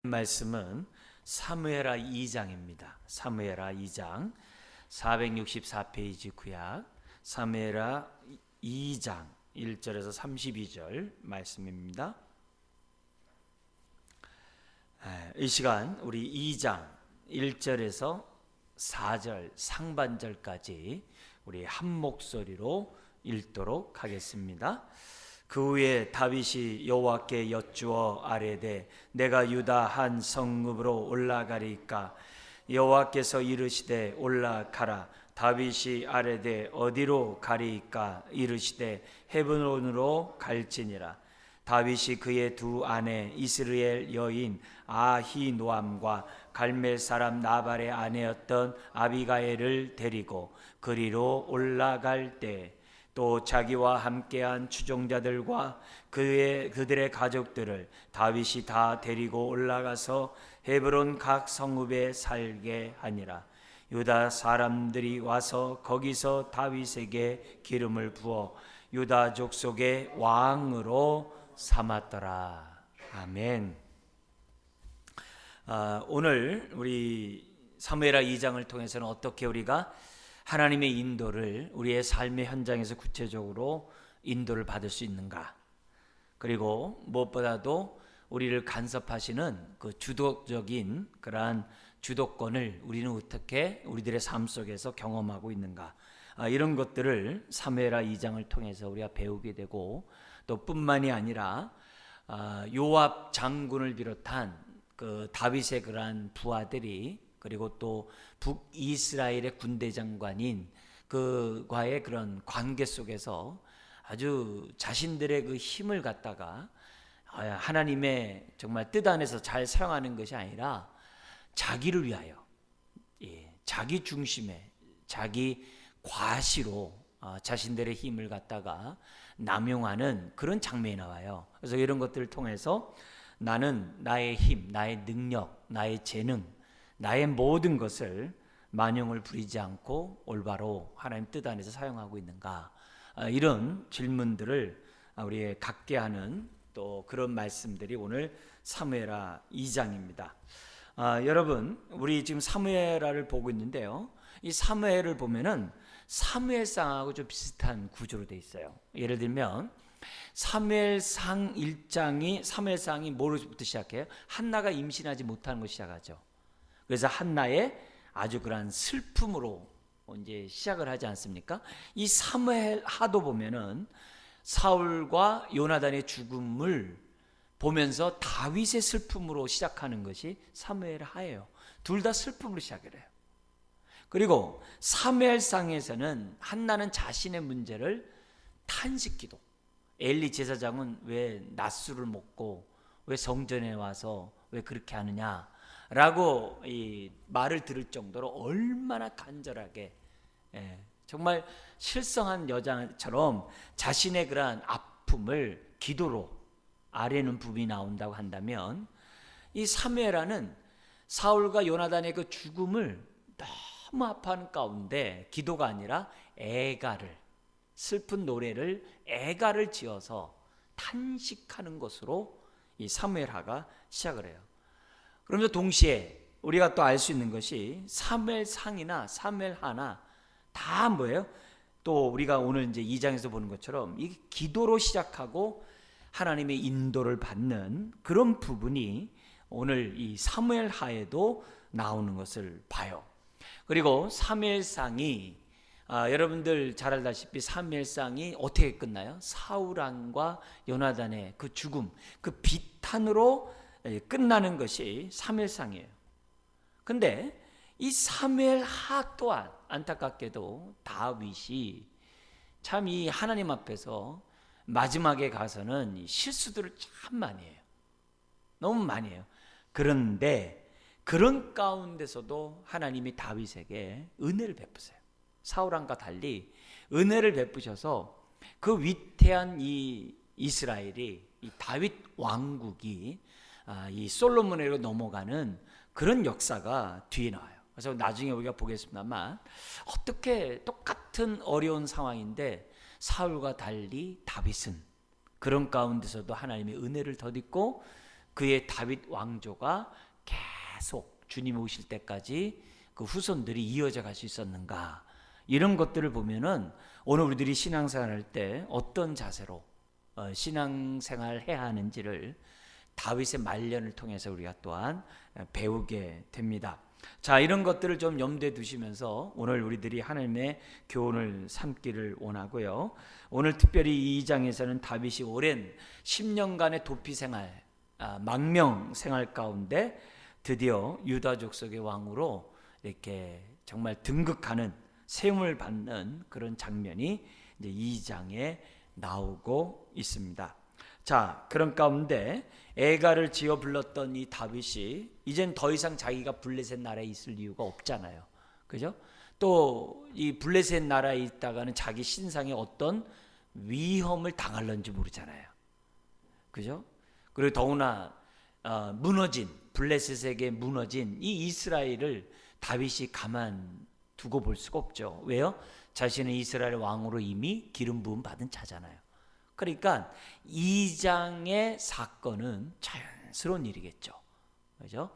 말씀은 사무엘하 2장입니다. 사무엘하 2장 464페이지 구약 사무엘하 2장 1절에서 32절 말씀입니다. 이 시간 우리 2장 1절에서 4절 상반절까지 우리 한 목소리로 읽도록 하겠습니다. 그 후에 다윗이 여호와께 여쭈어 아뢰되 내가 유다 한 성읍으로 올라가리까? 여호와께서 이르시되 올라가라. 다윗이 아뢰되 어디로 가리까? 이르시되 헤브론으로 갈지니라. 다윗이 그의 두 아내 이스라엘 여인 아히노암과 갈멜 사람 나발의 아내였던 아비가일을 데리고 그리로 올라갈 때 또 자기와 함께한 추종자들과 그들의 가족들을 다윗이 다 데리고 올라가서 헤브론 각 성읍에 살게 하니라. 유다 사람들이 와서 거기서 다윗에게 기름을 부어 유다 족속의 왕으로 삼았더라. 아멘. 오늘 우리 사무엘하 2장을 통해서는 어떻게 우리가 하나님의 인도를 우리의 삶의 현장에서 구체적으로 인도를 받을 수 있는가? 그리고 무엇보다도 우리를 간섭하시는 그 주도적인 그러한 주도권을 우리는 어떻게 우리들의 삶 속에서 경험하고 있는가? 이런 것들을 사무엘하 2장을 통해서 우리가 배우게 되고, 또 뿐만이 아니라 요압 장군을 비롯한 그 다윗의 그러한 부하들이, 그리고 또 북이스라엘의 군대 장관인 그과의 그런 관계 속에서 아주 자신들의 그 힘을 갖다가 하나님의 정말 뜻 안에서 잘 사용하는 것이 아니라 자기를 위하여, 자기 중심의, 자기 과시로 자신들의 힘을 갖다가 남용하는 그런 장면이 나와요. 그래서 이런 것들을 통해서 나는 나의 힘, 나의 능력, 나의 재능, 나의 모든 것을 만용을 부리지 않고 올바로 하나님 뜻 안에서 사용하고 있는가? 이런 질문들을 우리의 갖게 하는 또 그런 말씀들이 오늘 사무엘하 2장입니다. 여러분, 우리 지금 사무엘하를 보고 있는데요. 이 사무엘을 보면은 사무엘상하고 좀 비슷한 구조로 되어 있어요. 예를 들면 사무엘상 1장이, 사무엘상이 뭐로부터 시작해요? 한나가 임신하지 못하는 것을 시작하죠. 그래서 한나의 아주 그러한 슬픔으로 이제 시작을 하지 않습니까? 이 사무엘하도 보면은 사울과 요나단의 죽음을 보면서 다윗의 슬픔으로 시작하는 것이 사무엘하예요. 둘 다 슬픔으로 시작을 해요. 그리고 사무엘상에서는 한나는 자신의 문제를 탄식기도, 엘리 제사장은 왜 낮술을 먹고 왜 성전에 와서 왜 그렇게 하느냐 라고 이 말을 들을 정도로 얼마나 간절하게, 정말 실성한 여자처럼 자신의 그러한 아픔을 기도로 아뢰는 부분이 나온다고 한다면, 이 사무엘하는 사울과 요나단의 그 죽음을 너무 아파하는 가운데 기도가 아니라 애가를, 슬픈 노래를, 애가를 지어서 탄식하는 것으로 이 사무엘하가 시작을 해요. 그러면서 동시에 우리가 또 알 수 있는 것이 사무엘상이나 사무엘하나 다 뭐예요? 또 우리가 오늘 이제 2장에서 보는 것처럼 이 기도로 시작하고 하나님의 인도를 받는 그런 부분이 오늘 이 사무엘하에도 나오는 것을 봐요. 그리고 사무엘상이 여러분들 잘 알다시피 사무엘상이 어떻게 끝나요? 사울왕과 요나단의 그 죽음, 그 비탄으로 끝나는 것이 사무엘상이에요. 근데 이 사무엘하 또한 안타깝게도 다윗이 참 이 하나님 앞에서 마지막에 가서는 실수들을 참 많이 해요. 너무 많이 해요. 그런데 그런 가운데서도 하나님이 다윗에게 은혜를 베푸세요. 사울왕과 달리 은혜를 베푸셔서 그 위태한 이 이스라엘이, 이 다윗 왕국이 이 솔로몬으로 넘어가는 그런 역사가 뒤에 나와요. 그래서 나중에 우리가 보겠습니다만 어떻게 똑같은 어려운 상황인데 사울과 달리 다윗은 그런 가운데서도 하나님의 은혜를 덧입고 그의 다윗 왕조가 계속 주님 오실 때까지 그 후손들이 이어져 갈 수 있었는가? 이런 것들을 보면은 오늘 우리들이 신앙생활 할 때 어떤 자세로 신앙생활 해야 하는지를 다윗의 말년을 통해서 우리가 또한 배우게 됩니다. 자, 이런 것들을 좀 염두에 두시면서 오늘 우리들이 하나님의 교훈을 삼기를 원하고요. 오늘 특별히 이 2장에서는 다윗이 오랜 10년간의 도피 생활, 망명 생활 가운데 드디어 유다 족속의 왕으로 이렇게 정말 등극하는 세움을 받는 그런 장면이 이제 2장에 나오고 있습니다. 자, 그런 가운데 애가를 지어 불렀던 이 다윗이 이젠 더 이상 자기가 블레셋 나라에 있을 이유가 없잖아요. 그죠? 또 이 블레셋 나라에 있다가는 자기 신상에 어떤 위험을 당할런지 모르잖아요. 그죠? 그리고 더구나 무너진 블레셋에게 무너진 이 이스라엘을 다윗이 가만 두고 볼 수가 없죠. 왜요? 자신은 이스라엘 왕으로 이미 기름 부음 받은 자잖아요. 그러니까 2장의 사건은 자연스러운 일이겠죠. 그죠?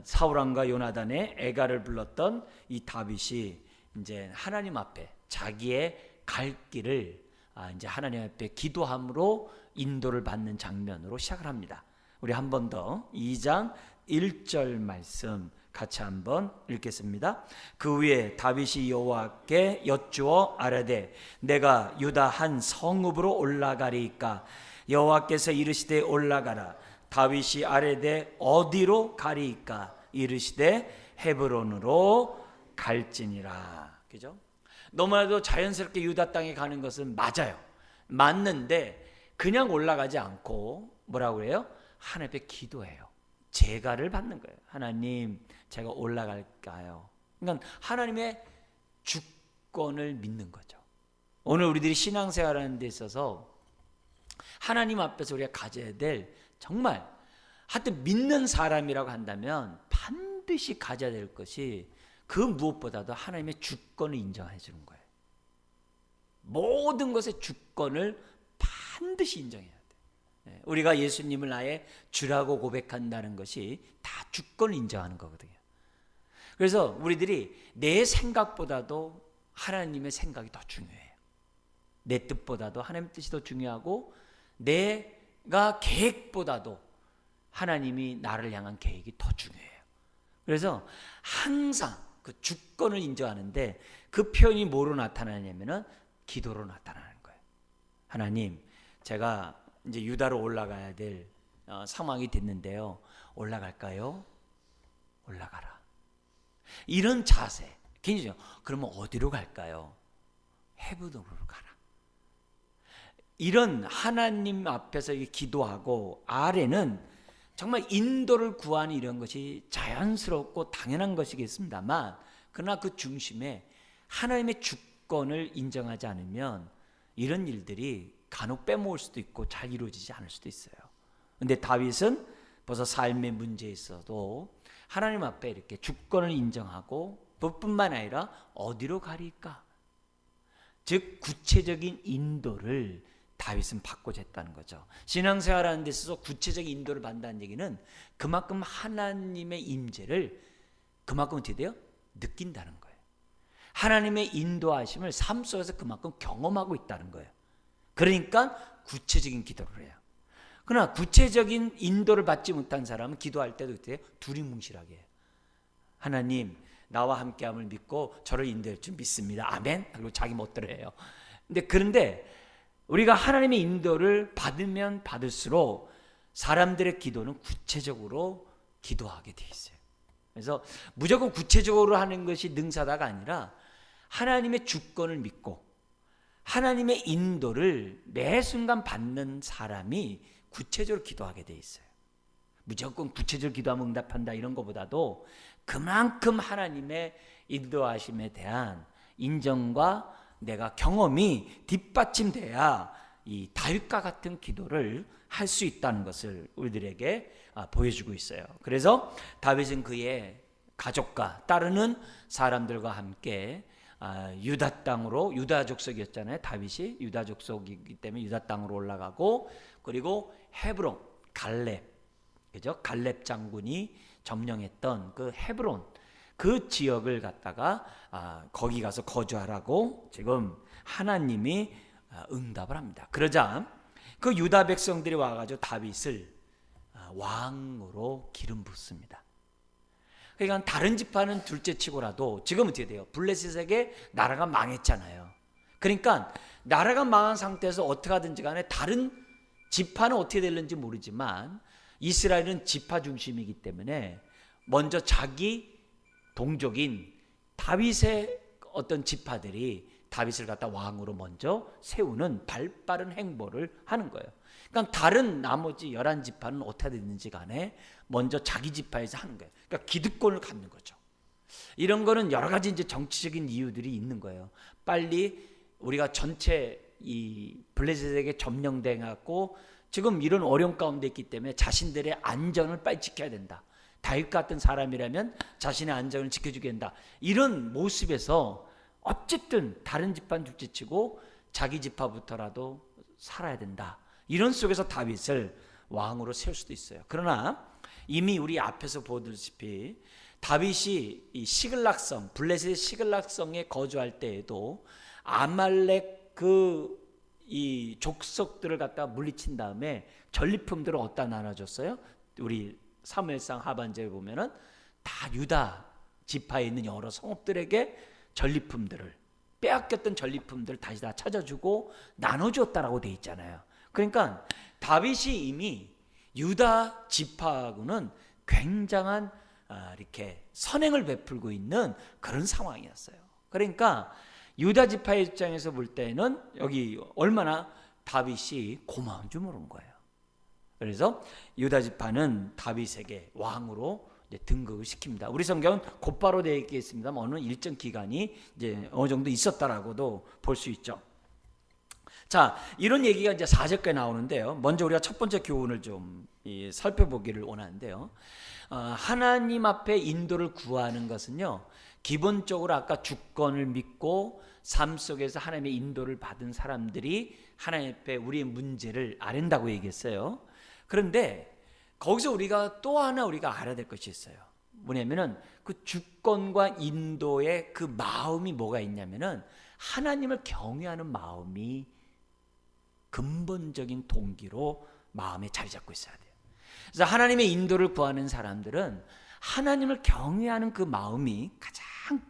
사울 왕과 요나단의 애가를 불렀던 이 다윗이 이제 하나님 앞에 자기의 갈 길을 이제 하나님 앞에 기도함으로 인도를 받는 장면으로 시작을 합니다. 우리 한 번 더 2장 1절 말씀 같이 한번 읽겠습니다. 그 후에 다윗이 여호와께 여쭈어 아뢰되 내가 유다 한 성읍으로 올라가리이까? 여호와께서 이르시되 올라가라. 다윗이 아뢰되 어디로 가리이까? 이르시되 헤브론으로 갈지니라. 그죠? 너무나도 자연스럽게 유다 땅에 가는 것은 맞아요. 맞는데 그냥 올라가지 않고 뭐라고 그래요? 하나님 앞에 기도해요. 제가를 받는 거예요. 하나님, 제가 올라갈까요? 그러니까 하나님의 주권을 믿는 거죠. 오늘 우리들이 신앙생활하는 데 있어서 하나님 앞에서 우리가 가져야 될 정말 하여튼 믿는 사람이라고 한다면 반드시 가져야 될 것이 그 무엇보다도 하나님의 주권을 인정해 주는 거예요. 모든 것의 주권을 반드시 인정해야 돼요. 우리가 예수님을 나의 주라고 고백한다는 것이 다 주권을 인정하는 거거든요. 그래서 우리들이 내 생각보다도 하나님의 생각이 더 중요해요. 내 뜻보다도 하나님의 뜻이 더 중요하고 내가 계획보다도 하나님이 나를 향한 계획이 더 중요해요. 그래서 항상 그 주권을 인정하는데 그 표현이 뭐로 나타나냐면은 기도로 나타나는 거예요. 하나님, 제가 이제 유다로 올라가야 될 상황이 됐는데요. 올라갈까요? 올라가라. 이런 자세. 굉장히 그러면 어디로 갈까요? 헤브론으로 가라. 이런 하나님 앞에서 기도하고 아래는 정말 인도를 구하는 이런 것이 자연스럽고 당연한 것이겠습니다만 그러나 그 중심에 하나님의 주권을 인정하지 않으면 이런 일들이 간혹 빼먹을 수도 있고 잘 이루어지지 않을 수도 있어요. 그런데 다윗은 벌써 삶의 문제에 있어도 하나님 앞에 이렇게 주권을 인정하고 뿐만 아니라 어디로 가리까? 즉 구체적인 인도를 다윗은 받고자 했다는 거죠. 신앙생활하는 데 있어서 구체적인 인도를 받는다는 얘기는 그만큼 하나님의 임재를 그만큼 어떻게 돼요? 느낀다는 거예요. 하나님의 인도하심을 삶 속에서 그만큼 경험하고 있다는 거예요. 그러니까 구체적인 기도를 해요. 그러나 구체적인 인도를 받지 못한 사람은 기도할 때도 어때요? 두리뭉실하게 해요. 하나님, 나와 함께함을 믿고 저를 인도할 줄 믿습니다. 아멘. 그리고 자기 멋대로 해요. 그런데 우리가 하나님의 인도를 받으면 받을수록 사람들의 기도는 구체적으로 기도하게 돼 있어요. 그래서 무조건 구체적으로 하는 것이 능사다가 아니라 하나님의 주권을 믿고 하나님의 인도를 매 순간 받는 사람이 구체적으로 기도하게 돼 있어요. 무조건 구체적으로 기도하면 응답한다 이런 것보다도 그만큼 하나님의 인도하심에 대한 인정과 내가 경험이 뒷받침돼야 이 다윗과 같은 기도를 할 수 있다는 것을 우리들에게 보여주고 있어요. 그래서 다윗은 그의 가족과 따르는 사람들과 함께 유다 땅으로, 유다 족속이었잖아요. 다윗이 유다 족속이기 때문에 유다 땅으로 올라가고, 그리고 헤브론, 갈렙, 그죠? 갈렙 장군이 점령했던 그 헤브론 그 지역을 갖다가 거기 가서 거주하라고 지금 하나님이 응답을 합니다. 그러자 그 유다 백성들이 와가지고 다윗을 왕으로 기름 붓습니다. 그러니까 다른 지파는 둘째치고라도 지금 어떻게 돼요? 블레셋에게 나라가 망했잖아요. 그러니까 나라가 망한 상태에서 어떻게 하든지 간에 다른 지파는 어떻게 될는지 모르지만 이스라엘은 지파 중심이기 때문에 먼저 자기 동족인 다윗의 어떤 지파들이 다윗을 갖다 왕으로 먼저 세우는 발빠른 행보를 하는 거예요. 그러니까 다른 나머지 11지파는 어떻게 됐는지 간에 먼저 자기 지파에서 하는 거예요. 그러니까 기득권을 갖는 거죠. 이런 거는 여러 가지 이제 정치적인 이유들이 있는 거예요. 빨리 우리가 전체 이 블레셋에게 점령돼 갖고 지금 이런 어려움 가운데 있기 때문에 자신들의 안전을 빨리 지켜야 된다. 다윗 같은 사람이라면 자신의 안전을 지켜주게 된다. 이런 모습에서 어쨌든 다른 집안 둘째치고 자기 지파부터라도 살아야 된다. 이런 속에서 다윗을 왕으로 세울 수도 있어요. 그러나 이미 우리 앞에서 보다시피 다윗이 이 시글락성, 블레셋의 시글락성에 거주할 때에도 아말렉 이 족속들을 갖다 물리친 다음에 전리품들을 어디다 나눠줬어요? 우리 사무엘상 하반절에 보면은 다 유다 지파에 있는 여러 성읍들에게 전리품들을 빼앗겼던 전리품들을 다시 다 찾아주고 나눠줬다라고 돼 있잖아요. 그러니까 다윗이 이미 유다 지파하고는 굉장한 이렇게 선행을 베풀고 있는 그런 상황이었어요. 그러니까 유다 지파의 입장에서 볼 때는 여기 얼마나 다윗이 고마운 줄 모르는 거예요. 그래서 유다 지파는 다윗에게 왕으로 이제 등극을 시킵니다. 우리 성경은 곧바로 되어 있겠습니다만 어느 일정 기간이 이제 어느 정도 있었다라고도 볼 수 있죠. 자, 이런 얘기가 이제 4절까지 나오는데요. 먼저 우리가 첫 번째 교훈을 좀 살펴보기를 원하는데요. 하나님 앞에 인도를 구하는 것은요, 기본적으로 아까 주권을 믿고 삶 속에서 하나님의 인도를 받은 사람들이 하나님 앞에 우리의 문제를 아른다고 얘기했어요. 그런데 거기서 우리가 또 하나 우리가 알아야 될 것이 있어요. 뭐냐면은 그 주권과 인도의 그 마음이 뭐가 있냐면은 하나님을 경외하는 마음이 근본적인 동기로 마음에 자리 잡고 있어야 돼요. 그래서 하나님의 인도를 구하는 사람들은 하나님을 경외하는 그 마음이 가장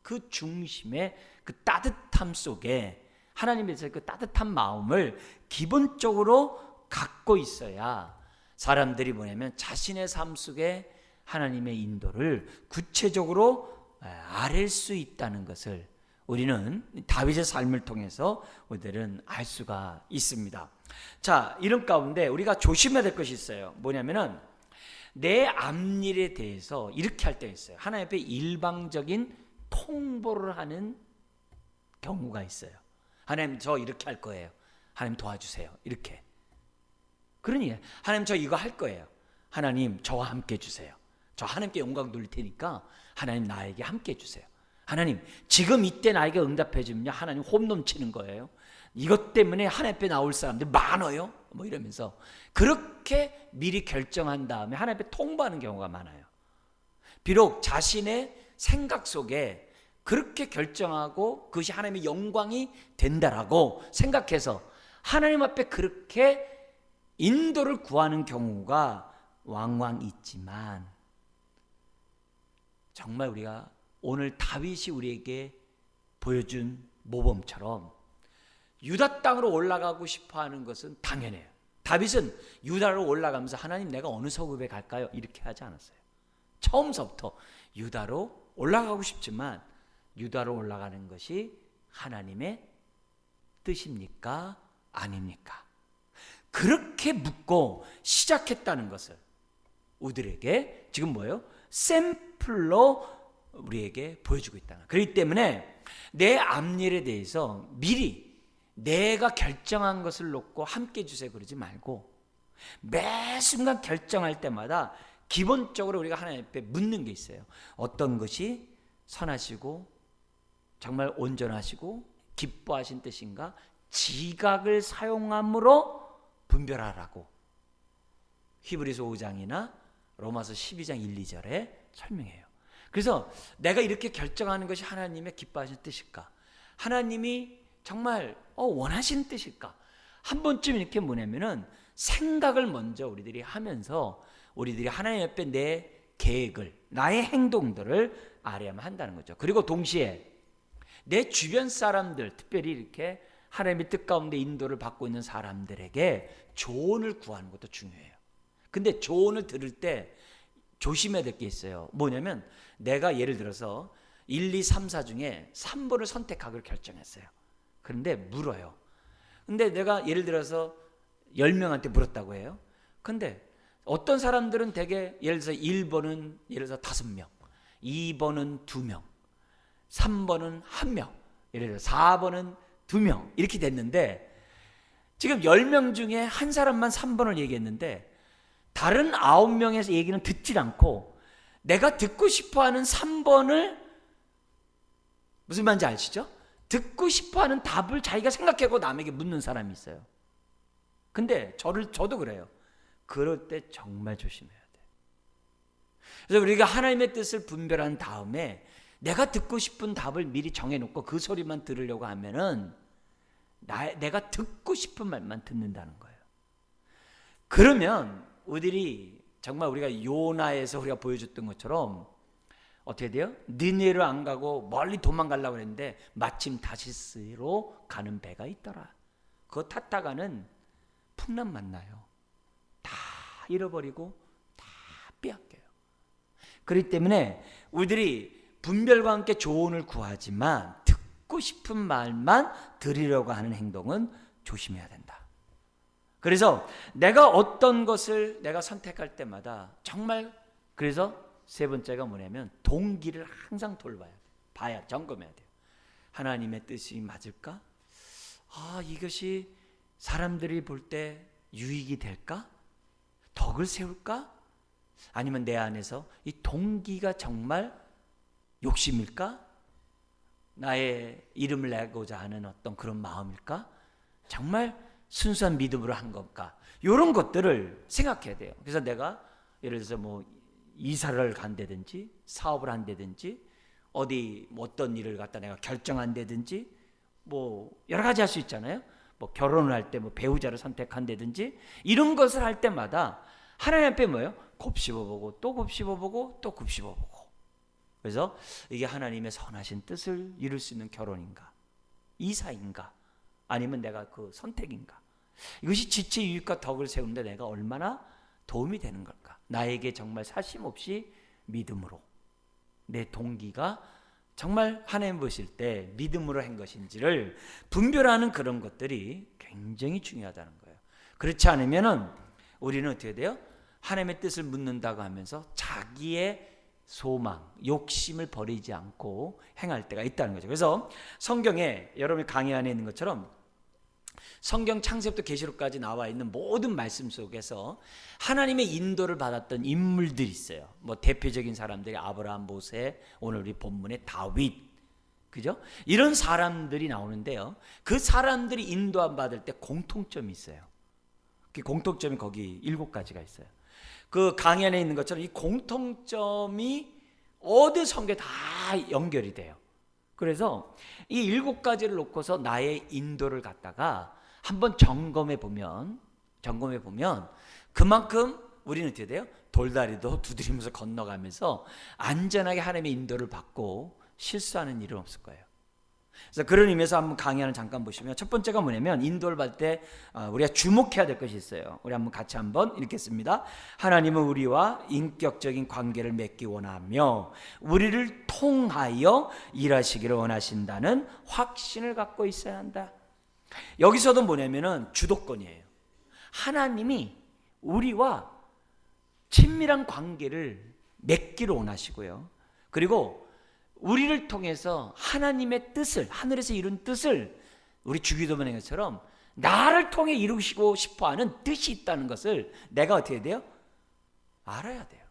그 중심의 그 따뜻함 속에 하나님에서 그 따뜻한 마음을 기본적으로 갖고 있어야 사람들이 뭐냐면 자신의 삶 속에 하나님의 인도를 구체적으로 아랠 수 있다는 것을 우리는 다윗의 삶을 통해서 우리들은 알 수가 있습니다. 자, 이런 가운데 우리가 조심해야 될 것이 있어요. 뭐냐면은 내 앞일에 대해서 이렇게 할 때가 있어요. 하나님 앞에 일방적인 통보를 하는 경우가 있어요. 하나님 저 이렇게 할 거예요. 하나님 도와주세요. 이렇게. 그러니 하나님 저 이거 할 거예요. 하나님 저와 함께 해주세요. 저 하나님께 영광 돌릴 테니까 하나님 나에게 함께 해주세요. 하나님 지금 이때 나에게 응답해 주면 하나님 홈런 치는 거예요. 이것 때문에 하나님 앞에 나올 사람들 많아요. 뭐 이러면서 그렇게 미리 결정한 다음에 하나님 앞에 통보하는 경우가 많아요. 비록 자신의 생각 속에 그렇게 결정하고 그것이 하나님의 영광이 된다라고 생각해서 하나님 앞에 그렇게 인도를 구하는 경우가 왕왕 있지만 정말 우리가 오늘 다윗이 우리에게 보여준 모범처럼 유다 땅으로 올라가고 싶어하는 것은 당연해요. 다윗은 유다로 올라가면서 하나님 내가 어느 성읍에 갈까요? 이렇게 하지 않았어요. 처음서부터 유다로 올라가고 싶지만 유다로 올라가는 것이 하나님의 뜻입니까? 아닙니까? 그렇게 묻고 시작했다는 것을 우리들에게 지금 뭐예요? 샘플로 우리에게 보여주고 있다. 그렇기 때문에 내 앞일에 대해서 미리 내가 결정한 것을 놓고 함께 해주세요 그러지 말고 매 순간 결정할 때마다 기본적으로 우리가 하나님 앞에 묻는 게 있어요. 어떤 것이 선하시고 정말 온전하시고 기뻐하신 뜻인가? 지각을 사용함으로 분별하라고 히브리서 5장이나 로마서 12장 1, 2절에 설명해요. 그래서 내가 이렇게 결정하는 것이 하나님의 기뻐하시는 뜻일까? 하나님이 정말 원하시는 뜻일까? 한 번쯤 이렇게 뭐냐면은 생각을 먼저 우리들이 하면서 우리들이 하나님 앞에 내 계획을, 나의 행동들을 아뢰야만 한다는 거죠. 그리고 동시에 내 주변 사람들, 특별히 이렇게 하나님의 뜻 가운데 인도를 받고 있는 사람들에게 조언을 구하는 것도 중요해요. 근데 조언을 들을 때 조심해야 될 게 있어요. 뭐냐면 내가 예를 들어서 1, 2, 3, 4 중에 3번을 선택하기로 결정했어요. 그런데 물어요. 근데 내가 예를 들어서 10명한테 물었다고 해요. 근데 어떤 사람들은 되게 예를 들어서 1번은 예를 들어서 5명, 2번은 2명, 3번은 1명, 예를 들어서 4번은 2명 이렇게 됐는데 지금 10명 중에 한 사람만 3번을 얘기했는데 다른 9명의 얘기는 듣질 않고 내가 듣고 싶어하는 3번을 무슨 말인지 아시죠? 듣고 싶어하는 답을 자기가 생각하고 남에게 묻는 사람이 있어요. 근데 저도 그래요. 그럴 때 정말 조심해야 돼요. 그래서 우리가 하나님의 뜻을 분별한 다음에 내가 듣고 싶은 답을 미리 정해놓고 그 소리만 들으려고 하면은 내가 듣고 싶은 말만 듣는다는 거예요. 그러면 우리들이 정말 우리가 요나에서 우리가 보여줬던 것처럼 어떻게 돼요? 니네로 안 가고 멀리 도망가려고 했는데 마침 다시스로 가는 배가 있더라. 그거 탔다가는 풍랑 만나요. 다 잃어버리고 다 빼앗겨요. 그렇기 때문에 우리들이 분별과 함께 조언을 구하지만 듣고 싶은 말만 들으려고 하는 행동은 조심해야 된다. 그래서 내가 어떤 것을 내가 선택할 때마다 정말 그래서 세 번째가 뭐냐면 동기를 항상 돌봐야 돼요. 점검해야 돼요. 하나님의 뜻이 맞을까? 이것이 사람들이 볼 때 유익이 될까? 덕을 세울까? 아니면 내 안에서 이 동기가 정말 욕심일까? 나의 이름을 내고자 하는 어떤 그런 마음일까? 정말 순수한 믿음으로 한 건가? 이런 것들을 생각해야 돼요. 그래서 내가 예를 들어서 뭐 이사를 간다든지 사업을 한다든지 어디 어떤 일을 갖다 내가 결정한다든지 뭐 여러 가지 할 수 있잖아요. 뭐 결혼을 할 때 뭐 배우자를 선택한다든지 이런 것을 할 때마다 하나님 앞에 뭐예요? 곱씹어보고 또 곱씹어보고 또 곱씹어보고. 그래서 이게 하나님의 선하신 뜻을 이룰 수 있는 결혼인가? 이사인가? 아니면 내가 그 선택인가? 이것이 지체 유익과 덕을 세우는데 내가 얼마나 도움이 되는 걸까? 나에게 정말 사심없이 믿음으로 내 동기가 정말 하나님 보실 때 믿음으로 한 것인지를 분별하는 그런 것들이 굉장히 중요하다는 거예요. 그렇지 않으면은 우리는 어떻게 돼요? 하나님의 뜻을 묻는다고 하면서 자기의 소망, 욕심을 버리지 않고 행할 때가 있다는 거죠. 그래서 성경에 여러분이 강의 안에 있는 것처럼 성경 창세부터 계시록까지 나와 있는 모든 말씀 속에서 하나님의 인도를 받았던 인물들이 있어요. 뭐 대표적인 사람들이 아브라함, 모세, 오늘 우리 본문의 다윗, 그죠? 이런 사람들이 나오는데요. 그 사람들이 인도함 받을 때 공통점이 있어요. 그 공통점이 거기 7가지가 있어요. 그 강의 안에 있는 것처럼 이 공통점이 어디 성경에 다 연결이 돼요. 그래서 이 7가지를 놓고서 나의 인도를 갖다가 한번 점검해 보면 그만큼 우리는 어떻게 돼요? 돌다리도 두드리면서 건너가면서 안전하게 하나님의 인도를 받고 실수하는 일은 없을 거예요. 그래서 그런 의미에서 한번 강의하는 잠깐 보시면 첫 번째가 뭐냐면 인도를 받을 때 우리가 주목해야 될 것이 있어요. 우리 한번 같이 한번 읽겠습니다. 하나님은 우리와 인격적인 관계를 맺기 원하며 우리를 통하여 일하시기를 원하신다는 확신을 갖고 있어야 한다. 여기서도 뭐냐면은 주도권이에요. 하나님이 우리와 친밀한 관계를 맺기를 원하시고요. 그리고 우리를 통해서 하나님의 뜻을, 하늘에서 이룬 뜻을 우리 주기도문의 것처럼 나를 통해 이루시고 싶어하는 뜻이 있다는 것을 내가 어떻게 해야 돼요? 알아야 돼요.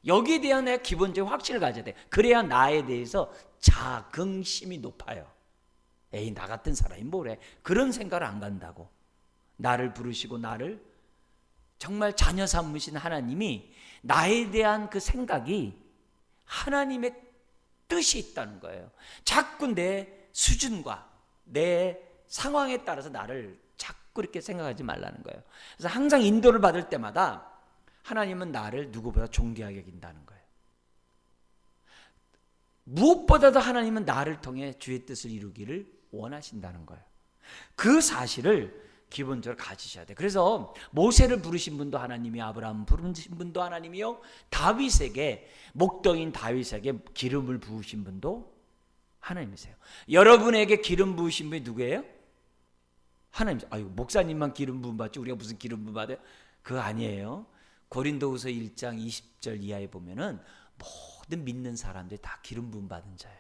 여기에 대한 내가 기본적인 확신을 가져야 돼요. 그래야 나에 대해서 자긍심이 높아요. 에이, 나 같은 사람이 뭐래? 그런 생각을 안 간다고. 나를 부르시고 나를 정말 자녀 삼으신 하나님이 나에 대한 그 생각이 하나님의 뜻이 있다는 거예요. 자꾸 내 수준과 내 상황에 따라서 나를 자꾸 이렇게 생각하지 말라는 거예요. 그래서 항상 인도를 받을 때마다 하나님은 나를 누구보다 존귀하게 여긴다는 거예요. 무엇보다도 하나님은 나를 통해 주의 뜻을 이루기를 원하신다는 거예요. 그 사실을 기본적으로 가지셔야 돼요. 그래서 모세를 부르신 분도 하나님이, 아브라함 부르신 분도 하나님이요, 다윗에게, 목동인 다윗에게 기름을 부으신 분도 하나님이세요. 여러분에게 기름 부으신 분이 누구예요? 하나님. 아유, 목사님만 기름 부음 받지 우리가 무슨 기름 부음 받아요? 그거 아니에요. 고린도후서 1장 20절 이하에 보면은 모든 믿는 사람들이 다 기름 부음 받은 자예요.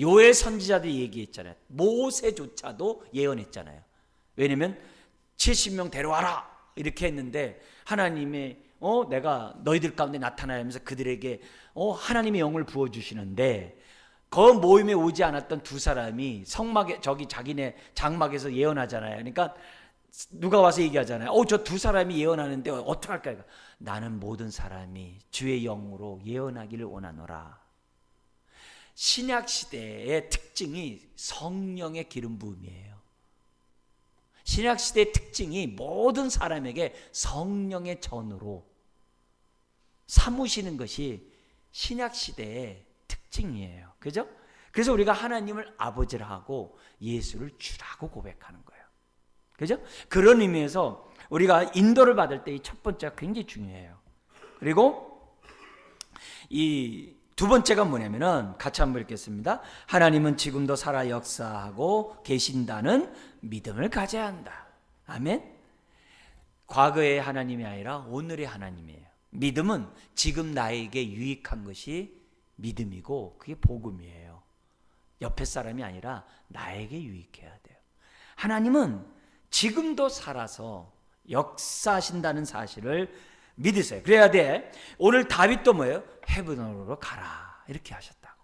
요엘 선지자들이 얘기했잖아요. 모세조차도 예언했잖아요. 왜냐면 70명 데려와라 이렇게 했는데 하나님의 내가 너희들 가운데 나타나면서 그들에게 하나님의 영을 부어주시는데 그 모임에 오지 않았던 두 사람이 성막에 저기 자기네 장막에서 예언하잖아요. 그러니까 누가 와서 얘기하잖아요. 저 두 사람이 예언하는데 어떡할까요? 나는 모든 사람이 주의 영으로 예언하기를 원하노라. 신약 시대의 특징이 성령의 기름 부음이에요. 신약 시대의 특징이 모든 사람에게 성령의 전으로 삼으시는 것이 신약 시대의 특징이에요. 그죠? 그래서 우리가 하나님을 아버지라 하고 예수를 주라고 고백하는 거예요. 그죠? 그런 의미에서 우리가 인도를 받을 때 이 첫 번째가 굉장히 중요해요. 그리고 이 두 번째가 뭐냐면은 같이 한번 읽겠습니다. 하나님은 지금도 살아 역사하고 계신다는 믿음을 가져야 한다. 아멘. 과거의 하나님이 아니라 오늘의 하나님이에요. 믿음은 지금 나에게 유익한 것이 믿음이고 그게 복음이에요. 옆에 사람이 아니라 나에게 유익해야 돼요. 하나님은 지금도 살아서 역사하신다는 사실을 믿으세요. 그래야 돼. 오늘 다윗도 뭐예요? 헤브론으로 가라 이렇게 하셨다고.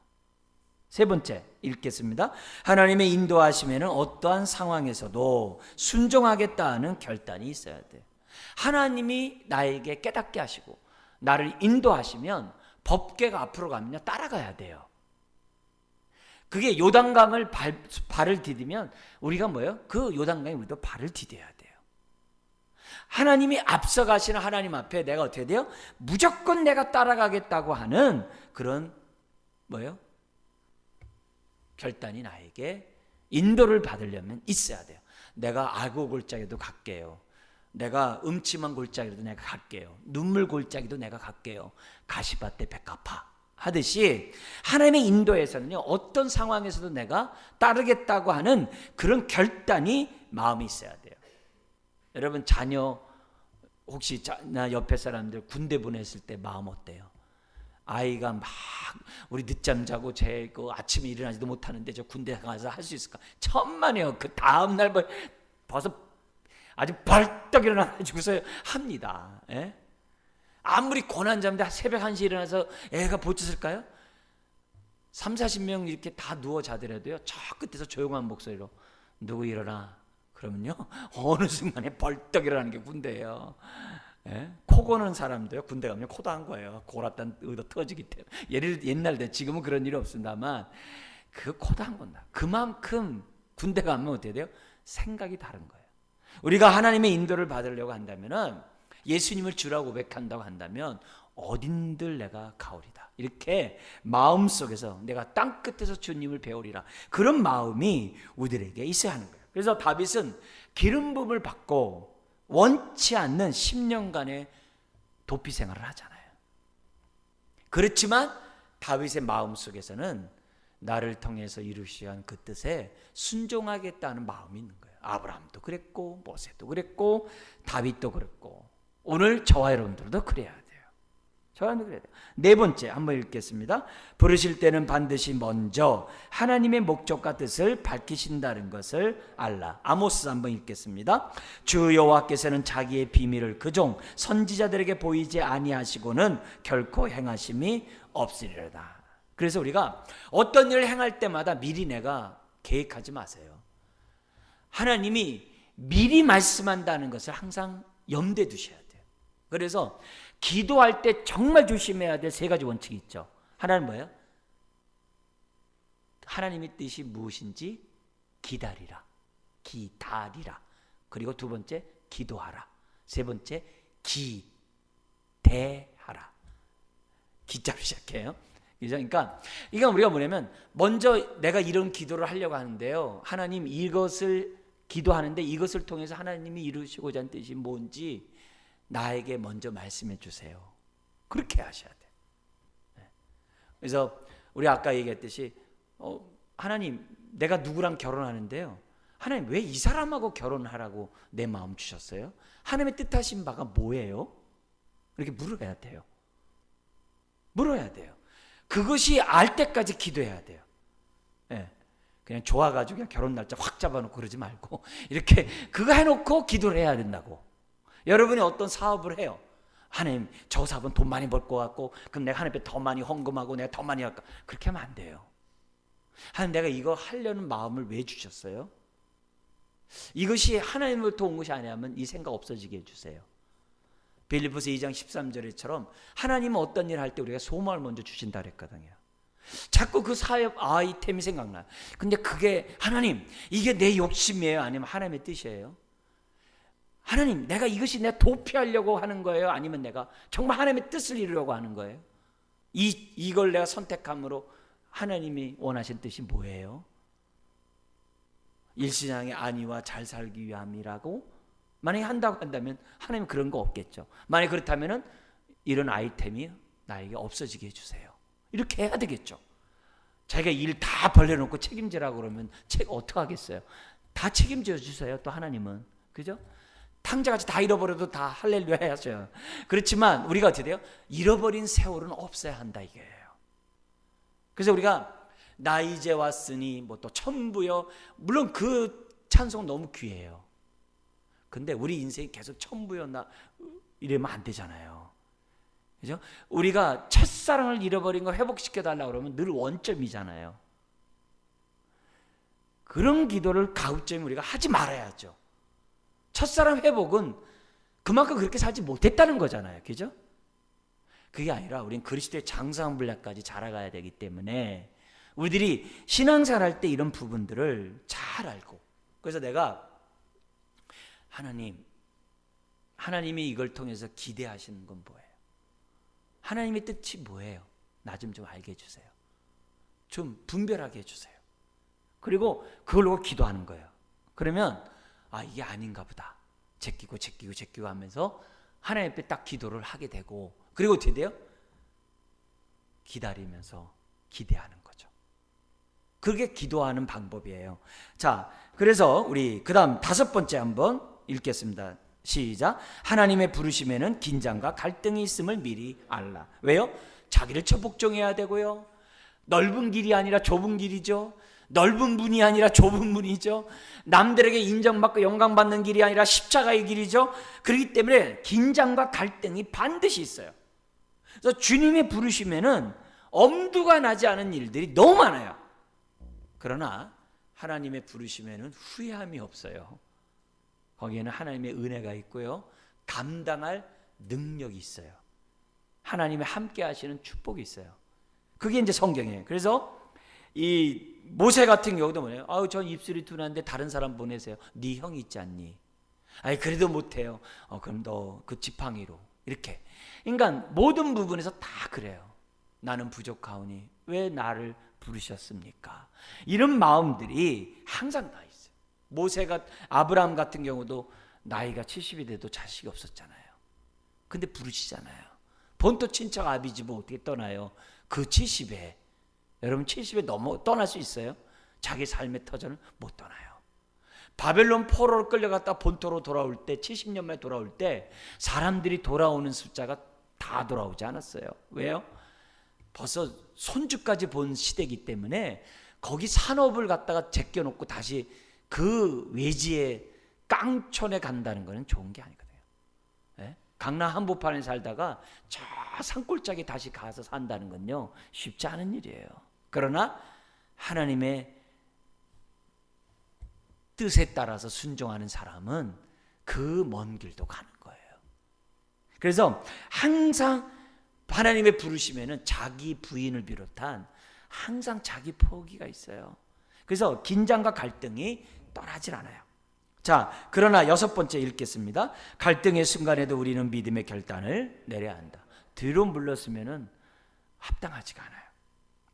세 번째 읽겠습니다. 하나님의 인도하심에는 어떠한 상황에서도 순종하겠다는 결단이 있어야 돼요. 하나님이 나에게 깨닫게 하시고 나를 인도하시면 법궤가 앞으로 가면요 따라가야 돼요. 그게 요단강을 발을 디디면 우리가 뭐예요? 그 요단강에 우리도 발을 디뎌야 돼요. 하나님이 앞서가시는 하나님 앞에 내가 어떻게 돼요? 무조건 내가 따라가겠다고 하는 그런 뭐예요? 결단이 나에게 인도를 받으려면 있어야 돼요. 내가 악어 골짜기도 갈게요. 내가 음침한 골짜기도 내가 갈게요. 눈물 골짜기도 내가 갈게요. 가시밭대 백합화 하듯이 하나님의 인도에서는요 어떤 상황에서도 내가 따르겠다고 하는 그런 결단이 마음에 있어야 돼요. 여러분 자녀 혹시 나 옆에 사람들 군대 보냈을 때 마음 어때요? 아이가 막 우리 늦잠 자고 그 아침에 일어나지도 못하는데 저 군대 가서 할 수 있을까? 천만에요. 그 다음날 벌써 아주 벌떡 일어나가지고서 합니다. 예? 아무리 고난자인데 새벽 1시에 일어나서 애가 보짖을까요? 30-40명 이렇게 다 누워 자더라도요 저 끝에서 조용한 목소리로 누구 일어나? 그러면요 어느 순간에 벌떡 일어나는 게 군대예요. 예? 코 고는 사람도요 군대 가면 코도 한 거예요. 골았던 의도 터지기 때문에. 옛날 때 지금은 그런 일이 없습니다만 그 코도 한 건다. 그만큼 군대 가면 어떻게 돼요? 생각이 다른 거예요. 우리가 하나님의 인도를 받으려고 한다면은 예수님을 주라고 고백한다고 한다면 어딘들 내가 가오리다. 이렇게 마음속에서 내가 땅끝에서 주님을 배우리라. 그런 마음이 우리들에게 있어야 하는 거예요. 그래서 다윗은 기름 부음을 받고 원치 않는 10년간의 도피 생활을 하잖아요. 그렇지만 다윗의 마음속에서는 나를 통해서 이루시한 그 뜻에 순종하겠다는 마음이 있는 거예요. 아브라함도 그랬고 모세도 그랬고 다윗도 그랬고 오늘 저와 여러분들도 그래야 돼요. 저와도 그래야 돼요. 네 번째 한번 읽겠습니다. 부르실 때는 반드시 먼저 하나님의 목적과 뜻을 밝히신다는 것을 알라. 아모스 한번 읽겠습니다. 주 여호와께서는 자기의 비밀을 그종 선지자들에게 보이지 아니하시고는 결코 행하심이 없으리로다. 그래서 우리가 어떤 일을 행할 때마다 미리 내가 계획하지 마세요. 하나님이 미리 말씀한다는 것을 항상 염두에 두셔야 돼요. 그래서 기도할 때 정말 조심해야 될 3가지 원칙이 있죠. 하나는 뭐예요? 하나님의 뜻이 무엇인지 기다리라. 그리고 2번째 기도하라. 3번째 기대하라. 기자로 시작해요. 그러니까 이건 우리가 뭐냐면 먼저 내가 이런 기도를 하려고 하는데요. 하나님 이것을 기도하는데 이것을 통해서 하나님이 이루시고자 하는 뜻이 뭔지 나에게 먼저 말씀해 주세요. 그렇게 하셔야 돼요. 그래서 우리 아까 얘기했듯이 하나님 내가 누구랑 결혼하는데요. 하나님 왜 이 사람하고 결혼하라고 내 마음 주셨어요? 하나님의 뜻하신 바가 뭐예요? 이렇게 물어야 돼요. 물어야 돼요. 그것이 알 때까지 기도해야 돼요. 그냥 좋아가지고 그냥 결혼 날짜 확 잡아놓고 그러지 말고 이렇게 그거 해놓고 기도를 해야 된다고. 여러분이 어떤 사업을 해요. 하나님 저 사업은 돈 많이 벌 것 같고 그럼 내가 하나님 앞에 더 많이 헌금하고 내가 더 많이 할까? 그렇게 하면 안 돼요. 하나님 내가 이거 하려는 마음을 왜 주셨어요? 이것이 하나님으로부터 온 것이 아니라면 이 생각 없어지게 해주세요. 빌립보서 2장 13절처럼 하나님은 어떤 일을 할 때 우리가 소망을 먼저 주신다 그랬거든요. 자꾸 그 사업 아이템이 생각나요. 근데 그게 하나님 이게 내 욕심이에요? 아니면 하나님의 뜻이에요? 하나님 내가 이것이 내가 도피하려고 하는 거예요? 아니면 내가 정말 하나님의 뜻을 이루려고 하는 거예요? 이걸 내가 선택함으로 하나님이 원하신 뜻이 뭐예요? 일신양의 안위와 잘 살기 위함이라고 만약에 한다고 한다면 하나님 그런 거 없겠죠. 만약에 그렇다면 이런 아이템이 나에게 없어지게 해주세요. 이렇게 해야 되겠죠. 자기가 일 다 벌려놓고 책임지라고 그러면 어떻게 하겠어요? 다 책임져 주세요. 또 하나님은. 그죠? 탕자같이 다 잃어버려도 다 할렐루야 해야죠. 그렇지만 우리가 어떻게 돼요? 잃어버린 세월은 없어야 한다 이게요. 그래서 우리가 나 이제 왔으니 뭐 또 천부여, 물론 그 찬송 너무 귀해요. 근데 우리 인생이 계속 천부여 나 이러면 안 되잖아요. 그죠? 우리가 첫사랑을 잃어버린 거 회복시켜 달라고 그러면 늘 원점이잖아요. 그런 기도를 가급적이면 우리가 하지 말아야죠. 첫사랑 회복은 그만큼 그렇게 살지 못했다는 거잖아요. 그죠? 그게 아니라 우리는 그리스도의 장성분량까지 자라가야 되기 때문에 우리들이 신앙생활 할 때 이런 부분들을 잘 알고, 그래서 내가 하나님이 이걸 통해서 기대하시는 건 뭐예요? 하나님의 뜻이 뭐예요? 나 좀 알게 해주세요. 좀 분별하게 해주세요. 그리고 그걸 보고 기도하는 거예요. 그러면 이게 아닌가 보다. 제끼고 하면서 하나님 앞에 딱 기도를 하게 되고, 그리고 어떻게 돼요? 기다리면서 기대하는 거죠. 그게 기도하는 방법이에요. 자, 그래서 우리 그 다음 5번째 한번 읽겠습니다. 시작. 하나님의 부르심에는 긴장과 갈등이 있음을 미리 알라. 왜요? 자기를 처복종해야 되고요. 넓은 길이 아니라 좁은 길이죠. 넓은 문이 아니라 좁은 문이죠. 남들에게 인정받고 영광받는 길이 아니라 십자가의 길이죠. 그렇기 때문에 긴장과 갈등이 반드시 있어요. 그래서 주님의 부르심에는 엄두가 나지 않은 일들이 너무 많아요. 그러나 하나님의 부르심에는 후회함이 없어요. 거기에는 하나님의 은혜가 있고요. 감당할 능력이 있어요. 하나님의 함께 하시는 축복이 있어요. 그게 이제 성경이에요. 그래서 이 모세 같은 경우도 뭐예요? 전 입술이 둔한데 다른 사람 보내세요. 네 형 있지 않니? 그래도 못해요. 그럼 너 그 지팡이로 이렇게. 그러니까 모든 부분에서 다 그래요. 나는 부족하오니 왜 나를 부르셨습니까? 이런 마음들이 항상 다 있어요. 모세가 아브라함 같은 경우도 나이가 70이 돼도 자식이 없었잖아요. 근데 부르시잖아요. 본토 친척 아비집 어떻게 떠나요? 그 70에. 여러분 70에 넘어 떠날 수 있어요? 자기 삶의 터전을 못 떠나요. 바벨론 포로로 끌려갔다 본토로 돌아올 때 70년 만에 돌아올 때 사람들이 돌아오는 숫자가 다 돌아오지 않았어요. 왜요? 벌써 손주까지 본 시대이기 때문에 거기 산업을 갖다가 제껴놓고 다시 그 외지의 깡촌에 간다는 것은 좋은 게 아니거든요. 네? 강남 한복판에 살다가 저 산골짜기 다시 가서 산다는 건요 쉽지 않은 일이에요. 그러나 하나님의 뜻에 따라서 순종하는 사람은 그 먼 길도 가는 거예요. 그래서 항상 하나님의 부르심에는 자기 부인을 비롯한 항상 자기 포기가 있어요. 그래서 긴장과 갈등이 떠나질 않아요. 자, 그러나 6번째 읽겠습니다. 갈등의 순간에도 우리는 믿음의 결단을 내려야 한다. 뒤로 물렀으면 합당하지가 않아요.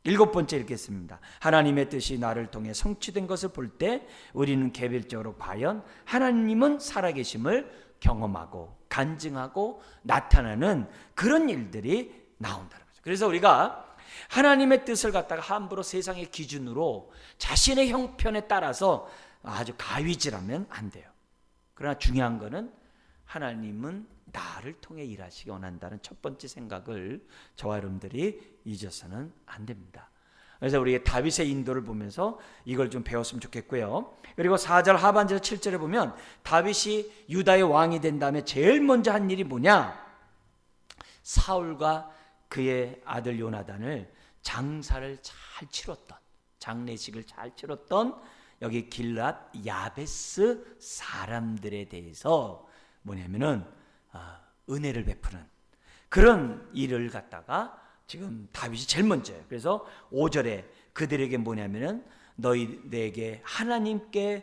7번째 읽겠습니다. 하나님의 뜻이 나를 통해 성취된 것을 볼 때 우리는 개별적으로 과연 하나님은 살아계심을 경험하고 간증하고 나타나는 그런 일들이 나온다는 거죠. 그래서 우리가 하나님의 뜻을 갖다가 함부로 세상의 기준으로 자신의 형편에 따라서 아주 가위질하면 안 돼요. 그러나 중요한 거는 하나님은 나를 통해 일하시기 원한다는 첫 번째 생각을 저와 여러분들이 잊어서는 안 됩니다. 그래서 우리 다윗의 인도를 보면서 이걸 좀 배웠으면 좋겠고요. 그리고 4절 하반절 7절에 보면 다윗이 유다의 왕이 된 다음에 제일 먼저 한 일이 뭐냐? 사울과 그의 아들 요나단을 장사를 잘 치렀던, 장례식을 잘 치렀던 여기 길랏 야베스 사람들에 대해서 뭐냐면은 은혜를 베푸는 그런 일을 갖다가 지금 다윗이 제일 먼저예요. 그래서 5절에 그들에게 뭐냐면은 너희들은 하나님께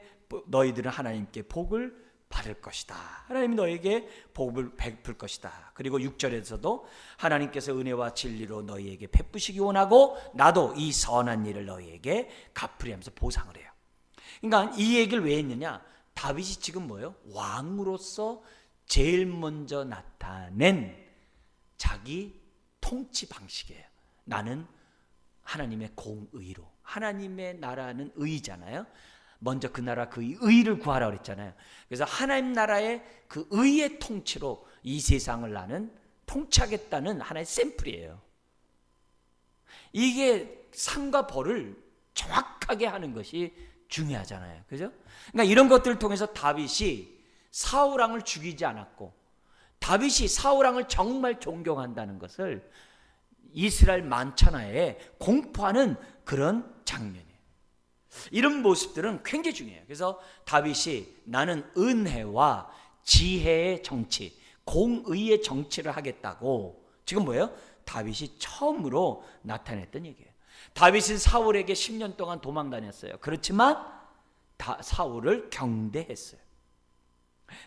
복을 받을 것이다. 하나님이 너에게 복을 베풀 것이다. 그리고 6절에서도 하나님께서 은혜와 진리로 너희에게 베푸시기 원하고 나도 이 선한 일을 너희에게 갚으리 하면서 보상을 해요. 그러니까 이 얘기를 왜 했느냐? 다윗이 지금 뭐예요? 왕으로서 제일 먼저 나타낸 자기 통치 방식이에요. 나는 하나님의 공의로, 하나님의 나라는 의잖아요. 먼저 그 나라 그 의를 구하라 그랬잖아요. 그래서 하나님 나라의 그 의의 통치로 이 세상을 나는 통치하겠다는 하나의 샘플이에요. 이게 상과 벌을 정확하게 하는 것이 중요하잖아요. 그죠? 그러니까 이런 것들을 통해서 다윗이 사울왕을 죽이지 않았고 다윗이 사울왕을 정말 존경한다는 것을 이스라엘 만천하에 공포하는 그런 장면이에요. 이런 모습들은 굉장히 중요해요. 그래서 다윗이 나는 은혜와 지혜의 정치, 공의의 정치를 하겠다고 지금 뭐예요? 다윗이 처음으로 나타냈던 얘기예요. 다윗은 사울에게 10년 동안 도망 다녔어요. 그렇지만 사울을 경대했어요.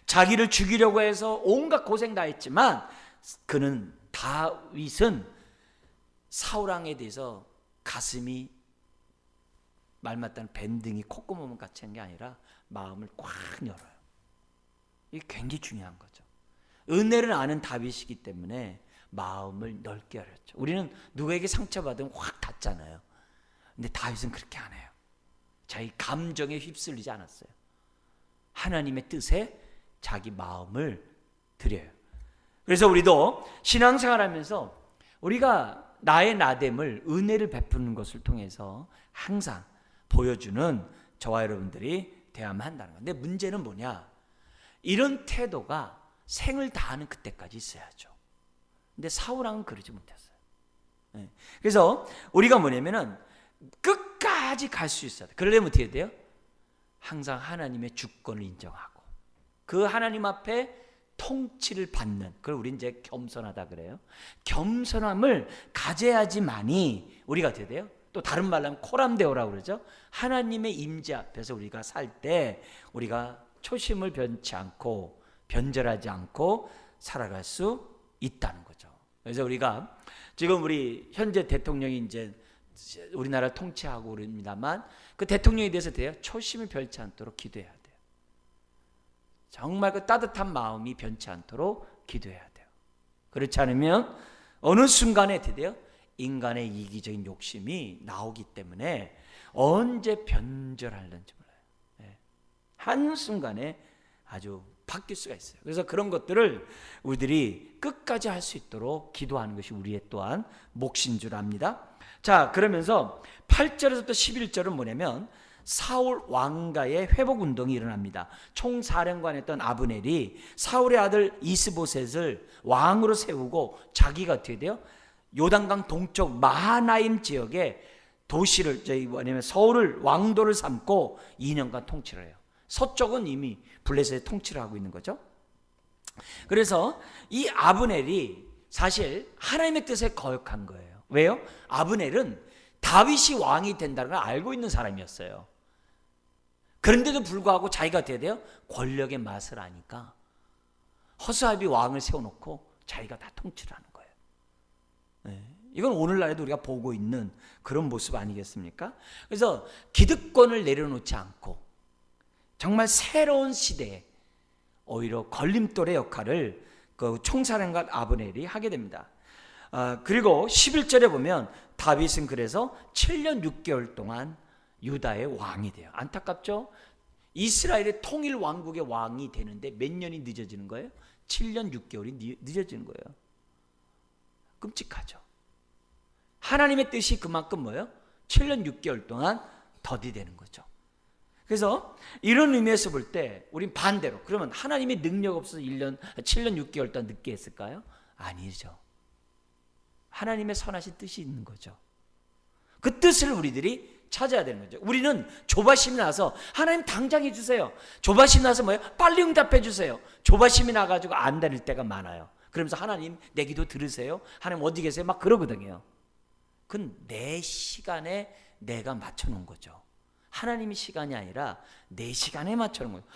자기를 죽이려고 해서 온갖 고생 다 했지만 다윗은 사울왕에 대해서 가슴이 말 맞다는 밴등이 콧구멍 같이 한 게 아니라 마음을 꽉 열어요. 이게 굉장히 중요한 거죠. 은혜를 아는 다윗이기 때문에 마음을 넓게 열었죠. 우리는 누구에게 상처받으면 확 닫잖아요. 근데 다윗은 그렇게 안 해요. 자기 감정에 휩쓸리지 않았어요. 하나님의 뜻에 자기 마음을 드려요. 그래서 우리도 신앙생활하면서 우리가 나의 나됨을 은혜를 베푸는 것을 통해서 항상 보여주는 저와 여러분들이 되어야만 한다는 거예요. 근데 문제는 뭐냐? 이런 태도가 생을 다하는 그때까지 있어야죠. 근데 사울왕은 그러지 못했어요. 그래서 우리가 뭐냐면은 끝까지 갈 수 있어야 돼요. 그러려면 어떻게 돼요? 항상 하나님의 주권을 인정하고 그 하나님 앞에 통치를 받는, 그걸 우리 이제 겸손하다 그래요. 겸손함을 가져야지만이 우리가 어떻게 돼요? 또 다른 말로 하면 코람데오라고 그러죠. 하나님의 임재 앞에서 우리가 살 때 우리가 초심을 변치 않고 변절하지 않고 살아갈 수 있다는 거죠. 그래서 우리가 지금 우리 현재 대통령이 이제 우리나라를 통치하고 그럽니다만 그 대통령에 대해서 돼요. 초심을 변치 않도록 기도해야 돼요. 정말 그 따뜻한 마음이 변치 않도록 기도해야 돼요. 그렇지 않으면 어느 순간에 돼요. 인간의 이기적인 욕심이 나오기 때문에 언제 변절할는지 몰라요. 한순간에 아주 바뀔 수가 있어요. 그래서 그런 것들을 우리들이 끝까지 할 수 있도록 기도하는 것이 우리의 또한 몫인 줄 압니다. 자, 그러면서 8절에서부터 11절은 뭐냐면 사울 왕가의 회복 운동이 일어납니다. 총사령관이었던 아브넬이 사울의 아들 이스보셋을 왕으로 세우고 자기가 어떻게 돼요? 요단강 동쪽 마하나임 지역에 도시를 뭐냐면 서울을 왕도를 삼고 2년간 통치를 해요. 서쪽은 이미 블레셋의 통치를 하고 있는 거죠. 그래서 이 아브넬이 사실 하나님의 뜻에 거역한 거예요. 왜요? 아브넬은 다윗이 왕이 된다는 걸 알고 있는 사람이었어요. 그런데도 불구하고 자기가 어떻게 돼요? 권력의 맛을 아니까 허수아비 왕을 세워놓고 자기가 다 통치하는 거예요. 네. 이건 오늘날에도 우리가 보고 있는 그런 모습 아니겠습니까? 그래서 기득권을 내려놓지 않고 정말 새로운 시대에 오히려 걸림돌의 역할을 그 총사령관 아브넬이 하게 됩니다. 그리고 11절에 보면 다윗은 그래서 7년 6개월 동안 유다의 왕이 돼요. 안타깝죠? 이스라엘의 통일 왕국의 왕이 되는데 몇 년이 늦어지는 거예요? 7년 6개월이 늦어지는 거예요. 끔찍하죠. 하나님의 뜻이 그만큼 뭐예요? 7년 6개월 동안 더디되는 거죠. 그래서 이런 의미에서 볼 때 우린 반대로, 그러면 하나님의 능력 없어서 7년 6개월 동안 늦게 했을까요? 아니죠. 하나님의 선하신 뜻이 있는 거죠. 그 뜻을 우리들이 찾아야 되는 거죠. 우리는 조바심이 나서 하나님 당장 해주세요. 조바심이 나서 뭐예요? 빨리 응답해 주세요. 조바심이 나가지고 안 다닐 때가 많아요. 그러면서 하나님 내 기도 들으세요. 하나님 어디 계세요? 막 그러거든요. 그건 내 시간에 내가 맞춰놓은 거죠. 하나님의 시간이 아니라 내 시간에 맞춰놓은 거예요.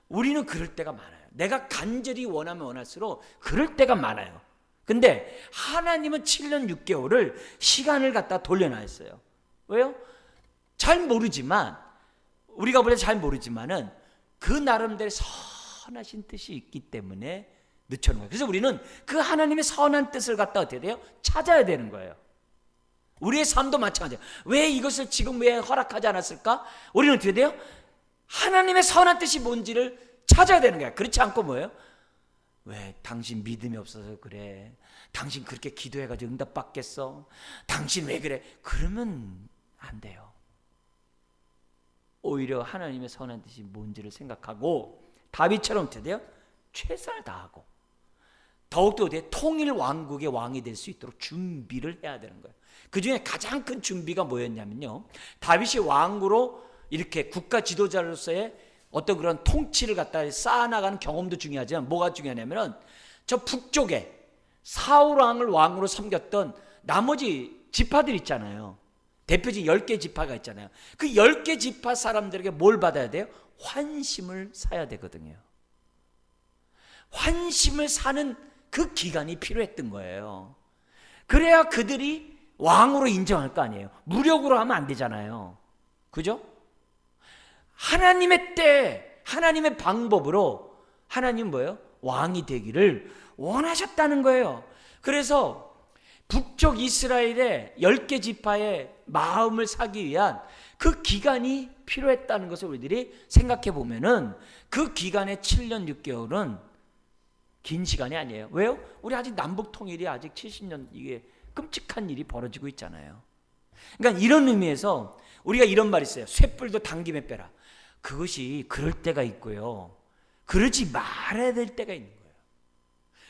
우리는 그럴 때가 많아요. 내가 간절히 원하면 원할수록 그럴 때가 많아요. 근데 하나님은 7년 6개월을 시간을 갖다 돌려놨어요. 왜요? 잘 모르지만, 우리가 보다 잘 모르지만은 그 나름대로 선하신 뜻이 있기 때문에 늦춰놓은 거예요. 그래서 우리는 그 하나님의 선한 뜻을 갖다 어떻게 돼요? 찾아야 되는 거예요. 우리의 삶도 마찬가지예요. 왜 이것을 지금 왜 허락하지 않았을까? 우리는 어떻게 돼요? 하나님의 선한 뜻이 뭔지를 찾아야 되는 거야. 그렇지 않고 뭐예요? 왜 당신 믿음이 없어서 그래? 당신 그렇게 기도해가지고 응답 받겠어? 당신 왜 그래? 그러면 안 돼요. 오히려 하나님의 선한 뜻이 뭔지를 생각하고 다윗처럼 어떻게 돼요? 최선을 다하고 더욱더 어디에 통일 왕국의 왕이 될 수 있도록 준비를 해야 되는 거예요. 그 중에 가장 큰 준비가 뭐였냐면요, 다윗이 왕으로 이렇게 국가 지도자로서의 어떤 그런 통치를 갖다 쌓아나가는 경험도 중요하지만 뭐가 중요하냐면 저 북쪽에 사울 왕을 왕으로 섬겼던 나머지 지파들 있잖아요. 대표적인 10개 지파가 있잖아요. 그 10개 지파 사람들에게 뭘 받아야 돼요? 환심을 사야 되거든요. 환심을 사는 그 기간이 필요했던 거예요. 그래야 그들이 왕으로 인정할 거 아니에요. 무력으로 하면 안 되잖아요. 그죠? 하나님의 때, 하나님의 방법으로 하나님 뭐예요? 왕이 되기를 원하셨다는 거예요. 그래서 북쪽 이스라엘의 10개 지파의 마음을 사기 위한 그 기간이 필요했다는 것을 우리들이 생각해 보면은 그 기간의 7년 6개월은 긴 시간이 아니에요. 왜요? 우리 아직 남북 통일이 아직 70년, 이게 끔찍한 일이 벌어지고 있잖아요. 그러니까 이런 의미에서 우리가 이런 말이 있어요. 쇳불도 당김에 빼라. 그것이 그럴 때가 있고요, 그러지 말아야 될 때가 있는 거예요.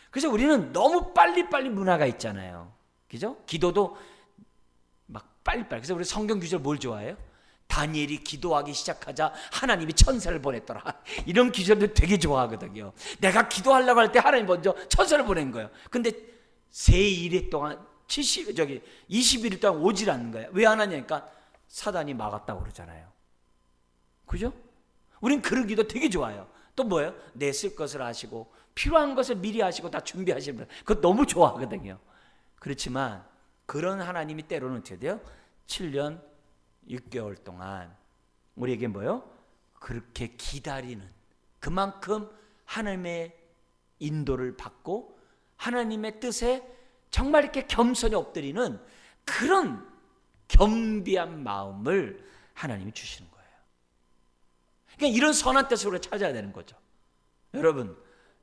그래서 우리는 너무 빨리빨리 문화가 있잖아요. 그죠? 기도도 막 빨리빨리. 그래서 우리 성경 구절 뭘 좋아해요? 다니엘이 기도하기 시작하자 하나님이 천사를 보냈더라. 이런 구절도 되게 좋아하거든요. 내가 기도하려고 할 때 하나님 먼저 천사를 보낸 거예요. 근데 세 일일 동안 21일 동안 오질 않는 거예요. 왜 안 하냐니까 사단이 막았다고 그러잖아요. 그죠? 우린 그런 기도 되게 좋아요. 또 뭐예요? 내 쓸 것을 아시고 필요한 것을 미리 하시고 다 준비하시는 분, 그거 너무 좋아하거든요. 그렇지만 그런 하나님이 때로는 어떻게 돼요? 7년 6개월 동안 우리에게 뭐예요? 그렇게 기다리는, 그만큼 하나님의 인도를 받고 하나님의 뜻에 정말 이렇게 겸손히 엎드리는 그런 겸비한 마음을 하나님이 주시는 거예요. 그러니까 이런 선한 뜻을 우리가 찾아야 되는 거죠.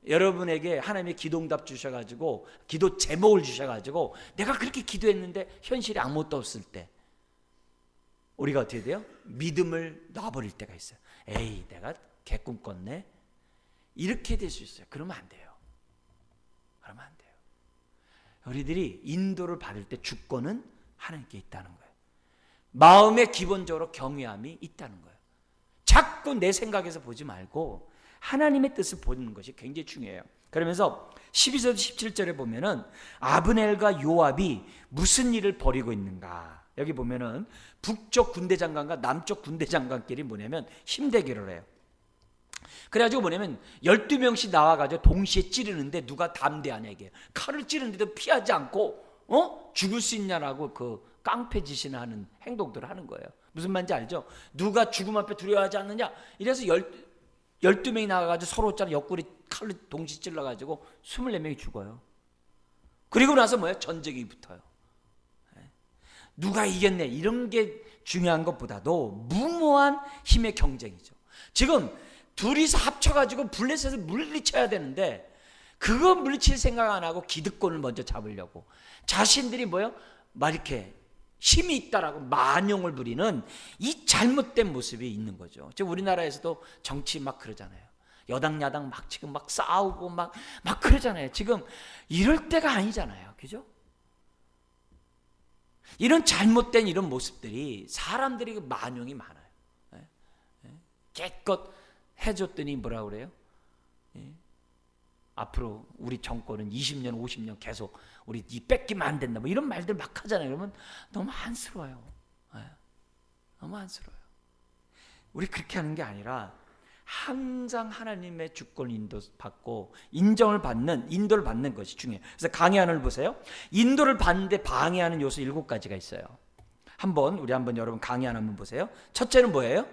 여러분에게 하나님의 기도응답 주셔가지고 기도 제목을 주셔가지고 내가 그렇게 기도했는데 현실에 아무것도 없을 때 우리가 어떻게 돼요? 믿음을 놔버릴 때가 있어요. 에이, 내가 개꿈 꿨네. 이렇게 될 수 있어요. 그러면 안 돼요. 그러면 안 돼요. 우리들이 인도를 받을 때 주권은 하나님께 있다는 거예요. 마음에 기본적으로 경외함이 있다는 거예요. 자꾸 내 생각에서 보지 말고 하나님의 뜻을 보는 것이 굉장히 중요해요. 그러면서 12절 17절에 보면은 아브넬과 요압이 무슨 일을 벌이고 있는가. 여기 보면은 북쪽 군대 장관과 남쪽 군대 장관끼리 뭐냐면 힘대결을 해요. 그래가지고 뭐냐면 12명씩 나와가지고 동시에 찌르는데 누가 담대하냐 이게. 칼을 찌르는데도 피하지 않고 죽을 수 있냐라고 그 깡패짓이나 하는 행동들을 하는 거예요. 무슨 말인지 알죠? 누가 죽음 앞에 두려워하지 않느냐. 이래서 12명이 나와가지고 서로 옆구리 칼로 동시에 찔러가지고 24명이 죽어요. 그리고 나서 뭐예요? 전쟁이 붙어요. 누가 이겼네 이런 게 중요한 것보다도 무모한 힘의 경쟁이죠. 지금 둘이서 합쳐가지고 블레셋을 물리쳐야 되는데 그거 물리칠 생각 안 하고 기득권을 먼저 잡으려고 자신들이 뭐예요? 막 이렇게 힘이 있다라고 만용을 부리는 이 잘못된 모습이 있는 거죠. 지금 우리나라에서도 정치 막 그러잖아요. 여당 야당 막 지금 막 싸우고 막 그러잖아요. 지금 이럴 때가 아니잖아요. 그죠? 이런 잘못된 이런 모습들이 사람들이 만용이 많아요. 깨끗 해줬더니 뭐라 그래요? 앞으로 우리 정권은 20년 50년 계속 우리 이 뺏기면 안 된다 뭐 이런 말들 막 하잖아요. 그러면 너무 안쓰러워요. 너무 안쓰러워요. 우리 그렇게 하는 게 아니라 항상 하나님의 주권 인도 받고 인도를 받는 것이 중요해요. 그래서 강해안을 보세요. 인도를 받는데 방해하는 요소 7가지가 있어요. 우리 한번 여러분 강해안 한번 보세요. 첫째는 뭐예요?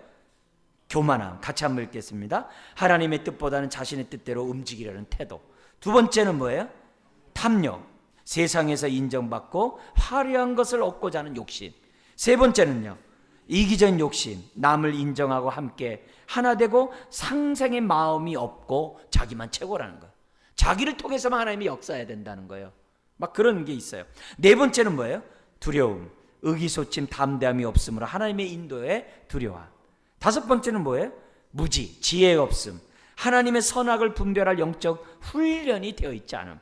교만함. 같이 한번 읽겠습니다. 하나님의 뜻보다는 자신의 뜻대로 움직이려는 태도. 두 번째는 뭐예요? 탐욕. 세상에서 인정받고 화려한 것을 얻고자 하는 욕심. 세 번째는요, 이기적인 욕심. 남을 인정하고 함께 하나 되고 상생의 마음이 없고 자기만 최고라는 거예요. 자기를 통해서만 하나님이 역사해야 된다는 거예요. 막 그런 게 있어요. 네 번째는 뭐예요? 두려움. 의기소침 담대함이 없으므로 하나님의 인도에 두려워함. 다섯 번째는 뭐예요? 무지, 지혜 없음. 하나님의 선악을 분별할 영적 훈련이 되어 있지 않음.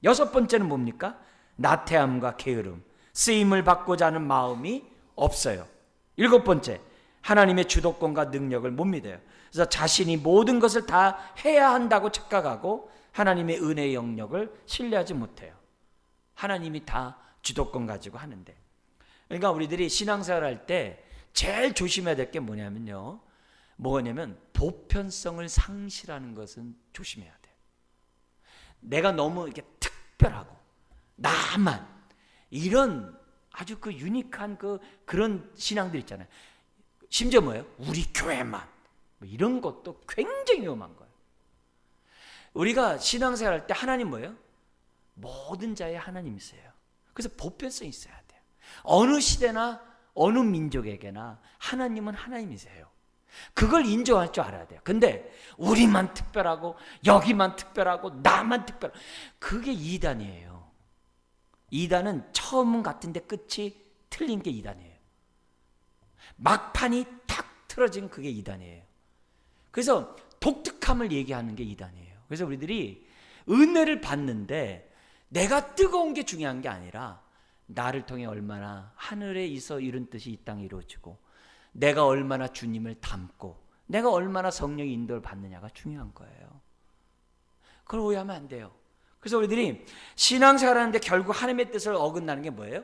여섯 번째는 뭡니까? 나태함과 게으름. 쓰임을 받고자 하는 마음이 없어요. 일곱 번째, 하나님의 주도권과 능력을 못 믿어요. 그래서 자신이 모든 것을 다 해야 한다고 착각하고 하나님의 은혜의 영역을 신뢰하지 못해요. 하나님이 다 주도권 가지고 하는데. 그러니까 우리들이 신앙생활 할 때 제일 조심해야 될 게 뭐냐면 보편성을 상실하는 것은 조심해야 돼요. 내가 너무 이렇게 특별하고 나만 이런 아주 그 유니크한 그런 신앙들 있잖아요. 심지어 뭐예요? 우리 교회만 이런 것도 굉장히 위험한 거예요. 우리가 신앙생활 할 때 하나님 뭐예요? 모든 자의 하나님이세요. 그래서 보편성이 있어야 돼요. 어느 시대나 어느 민족에게나 하나님은 하나님이세요. 그걸 인정할 줄 알아야 돼요. 근데 우리만 특별하고 여기만 특별하고 나만 특별하고 그게 이단이에요. 이단은 처음 같은데 끝이 틀린 게 이단이에요. 막판이 탁 틀어진 그게 이단이에요. 그래서 독특함을 얘기하는 게 이단이에요. 그래서 우리들이 은혜를 받는데 내가 뜨거운 게 중요한 게 아니라 나를 통해 얼마나 하늘에 있어 이룬 뜻이 이 땅에 이루어지고 내가 얼마나 주님을 닮고 내가 얼마나 성령의 인도를 받느냐가 중요한 거예요. 그걸 오해하면 안 돼요. 그래서 우리들이 신앙생활 하는데 결국 하나님의 뜻을 어긋나는 게 뭐예요?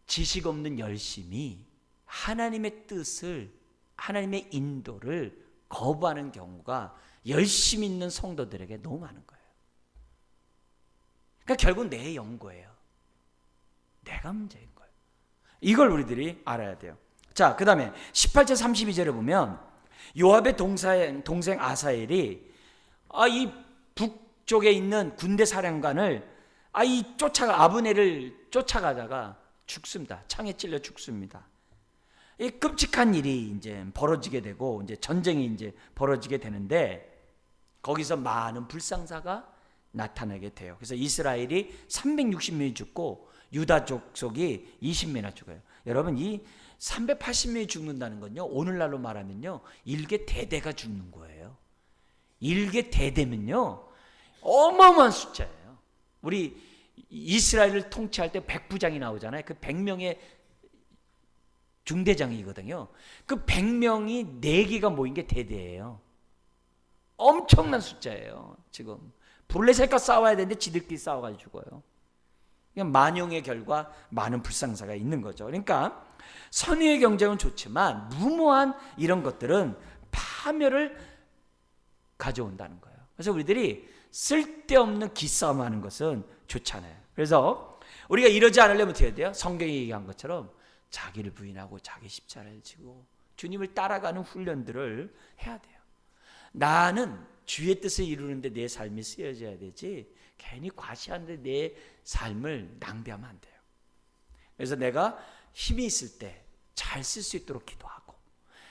지식 없는 열심이 하나님의 뜻을 하나님의 인도를 거부하는 경우가 열심 있는 성도들에게 너무 많은 거예요. 그러니까 결국 내 연고예요. 내가 문제인 거예요. 이걸 우리들이 알아야 돼요. 자, 그 다음에 18절 32절에 보면 요압의 동생 아사엘이 이 북쪽에 있는 군대 사령관을 아브넬을 쫓아가다가 죽습니다. 창에 찔려 죽습니다. 이 끔찍한 일이 이제 벌어지게 되고 이제 전쟁이 이제 벌어지게 되는데 거기서 많은 불상사가 나타나게 돼요. 그래서 이스라엘이 360명이 죽고 유다 족속이 20명이나 죽어요. 여러분 이 380명이 죽는다는 건요, 오늘날로 말하면요, 일개 대대가 죽는 거예요. 일개 대대면요 어마어마한 숫자예요. 우리 이스라엘을 통치할 때 백부장이 나오잖아요. 그 100명의 중대장이거든요. 그 100명이 4개가 모인 게 대대예요. 엄청난 숫자예요. 지금 블레셋과 싸워야 되는데 지들끼리 싸워가지고 죽어요. 그냥 만용의 결과 많은 불상사가 있는 거죠. 그러니까 선의의 경쟁은 좋지만 무모한 이런 것들은 파멸을 가져온다는 거예요. 그래서 우리들이 쓸데없는 기싸움하는 것은 좋잖아요. 그래서 우리가 이러지 않으려면 어떻게 해야 돼요? 성경이 얘기한 것처럼 자기를 부인하고 자기 십자가를 지고 주님을 따라가는 훈련들을 해야 돼요. 나는 주의 뜻을 이루는데 내 삶이 쓰여져야 되지 괜히 과시하는데 내 삶을 낭비하면 안 돼요. 그래서 내가 힘이 있을 때 잘 쓸 수 있도록 기도하고,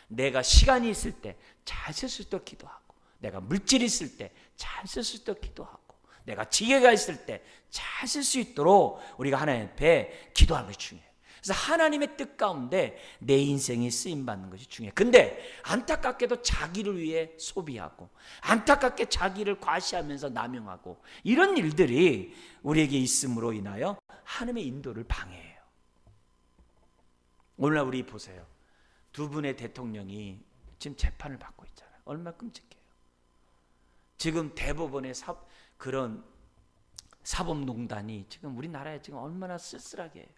내가 시간이 있을 때 잘 쓸 수 있도록 기도하고, 내가 물질이 있을 때 잘 쓸 수 있도록 기도하고, 내가 지혜가 있을 때 잘 쓸 수 있도록 우리가 하나님 앞에 기도하는 것이 중요해요. 그래서 하나님의 뜻 가운데 내 인생이 쓰임받는 것이 중요해요. 근데 안타깝게도 자기를 위해 소비하고, 안타깝게 자기를 과시하면서 남용하고, 이런 일들이 우리에게 있음으로 인하여 하나님의 인도를 방해해요. 오늘날 우리 보세요. 두 분의 대통령이 지금 재판을 받고 있잖아요. 얼마나 끔찍해요. 지금 대법원의 그런 사법농단이 지금 우리나라에 지금 얼마나 쓸쓸하게 해요.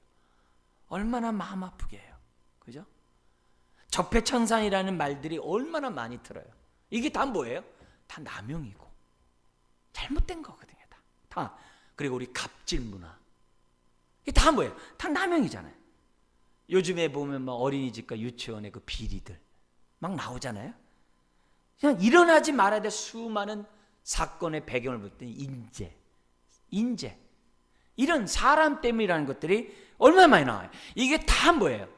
얼마나 마음 아프게 해요. 그죠? 적폐청산이라는 말들이 얼마나 많이 들어요. 이게 다 뭐예요? 다 남용이고 잘못된 거거든요. 다. 그리고 우리 갑질 문화. 이게 다 뭐예요? 다 남용이잖아요. 요즘에 보면 막 어린이집과 유치원의 그 비리들 막 나오잖아요. 그냥 일어나지 말아야 될 수많은 사건의 배경을 볼 때는 인재 이런 사람 때문이라는 것들이 얼마나 많이 나와요. 이게 다 뭐예요?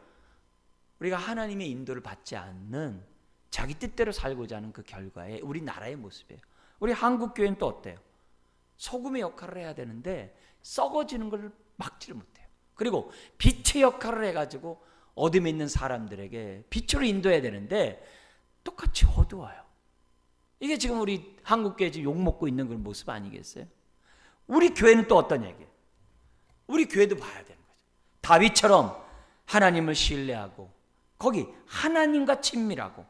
우리가 하나님의 인도를 받지 않는 자기 뜻대로 살고자 하는 그 결과에 우리나라의 모습이에요. 우리 한국교회는 또 어때요? 소금의 역할을 해야 되는데 썩어지는 걸 막지를 못해요. 그리고 빛의 역할을 해가지고 어둠에 있는 사람들에게 빛으로 인도해야 되는데 똑같이 어두워요. 이게 지금 우리 한국교회 지금 욕먹고 있는 그런 모습 아니겠어요? 우리 교회는 또 어떤 얘기예요? 우리 교회도 봐야 되는 거죠. 다윗처럼 하나님을 신뢰하고 거기 하나님과 친밀하고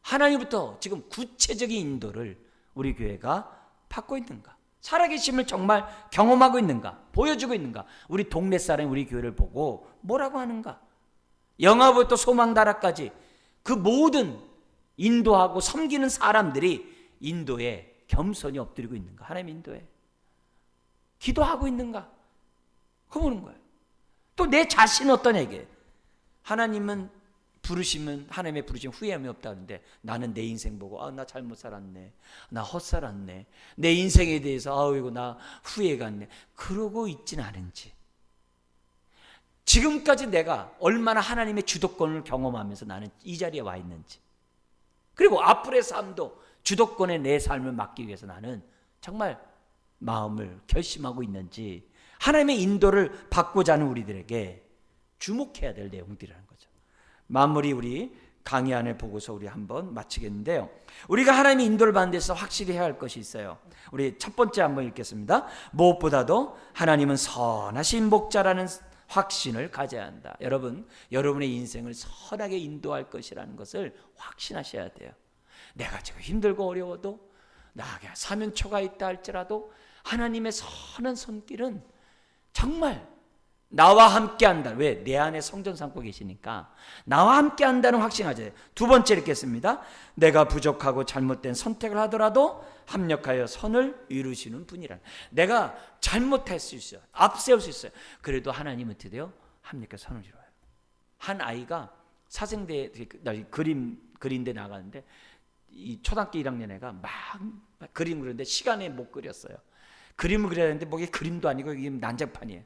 하나님부터 지금 구체적인 인도를 우리 교회가 받고 있는가? 살아계심을 정말 경험하고 있는가? 보여주고 있는가? 우리 동네 사람이 우리 교회를 보고 뭐라고 하는가? 영화부터 소망다라까지 그 모든 인도하고 섬기는 사람들이 인도에 겸손히 엎드리고 있는가? 하나님 인도에 기도하고 있는가? 그거 보는 거예요. 또 내 자신은 어떤 얘기예요? 하나님은 부르시면 하나님의 부르심 후회함이 없다는데 나는 내 인생 보고 나 잘못 살았네, 나 헛살았네, 내 인생에 대해서 이거 나 후회가 있네 그러고 있진 않은지, 지금까지 내가 얼마나 하나님의 주도권을 경험하면서 나는 이 자리에 와 있는지, 그리고 앞으로의 삶도 주도권에 내 삶을 맡기기 위해서 나는 정말 마음을 결심하고 있는지 하나님의 인도를 받고자 하는 우리들에게 주목해야 될 내용들이라는 거죠. 마무리 우리 강의 안에 보고서 우리 한번 마치겠는데요. 우리가 하나님의 인도를 받는 데서 확실히 해야 할 것이 있어요. 우리 첫 번째 한번 읽겠습니다. 무엇보다도 하나님은 선하신 목자라는 확신을 가져야 한다. 여러분, 여러분의 인생을 선하게 인도할 것이라는 것을 확신하셔야 돼요. 내가 지금 힘들고 어려워도 나에게 사면초가 있다 할지라도 하나님의 선한 손길은 정말 나와 함께 한다. 왜? 내 안에 성전 삼고 계시니까 나와 함께 한다는 확신하죠. 두 번째 읽겠습니다. 내가 부족하고 잘못된 선택을 하더라도 합력하여 선을 이루시는 분이라. 내가 잘못할 수 있어요. 앞세울 수 있어요. 그래도 하나님은 어떻게 돼요? 합력해서 선을 이루어요. 한 아이가 사생대 그림 그린데 나가는데 이 초등학교 1학년 애가 막 그림 그리는데 시간에 못 그렸어요. 그림을 그려야 되는데 뭐게 그림도 아니고 이게 난장판이에요.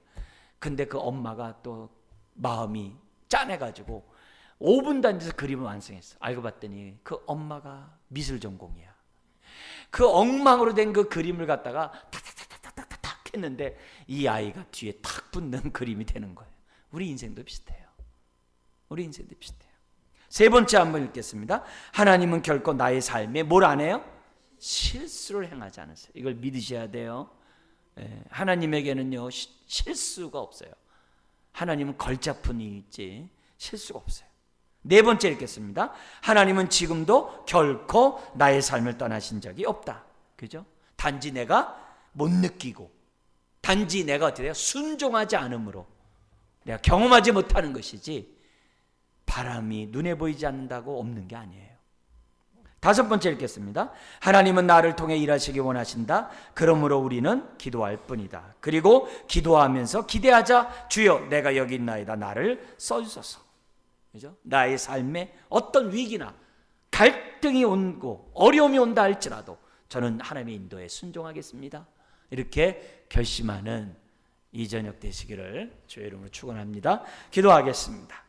근데 그 엄마가 또 마음이 짠해가지고 5분도 안 돼서 그림을 완성했어. 알고 봤더니 그 엄마가 미술 전공이야. 그 엉망으로 된 그 그림을 갖다가 탁탁탁탁탁탁 했는데 이 아이가 뒤에 탁 붙는 그림이 되는 거예요. 우리 인생도 비슷해요. 우리 인생도 비슷해요. 세 번째 한번 읽겠습니다. 하나님은 결코 나의 삶에 뭘 안 해요? 실수를 행하지 않으세요. 이걸 믿으셔야 돼요. 하나님에게는요 실수가 없어요. 하나님은 걸작품이 있지 실수가 없어요. 네 번째 읽겠습니다. 하나님은 지금도 결코 나의 삶을 떠나신 적이 없다. 그죠? 단지 내가 못 느끼고, 단지 내가 어떻게 돼요? 순종하지 않으므로 내가 경험하지 못하는 것이지, 바람이 눈에 보이지 않는다고 없는 게 아니에요. 다섯 번째 읽겠습니다. 하나님은 나를 통해 일하시기 원하신다. 그러므로 우리는 기도할 뿐이다. 그리고 기도하면서 기대하자. 주여, 내가 여기 있나이다. 나를 써주소서. 그죠? 나의 삶에 어떤 위기나 갈등이 오고 어려움이 온다 할지라도 저는 하나님의 인도에 순종하겠습니다. 이렇게 결심하는 이 저녁 되시기를 주의 이름으로 축원합니다. 기도하겠습니다.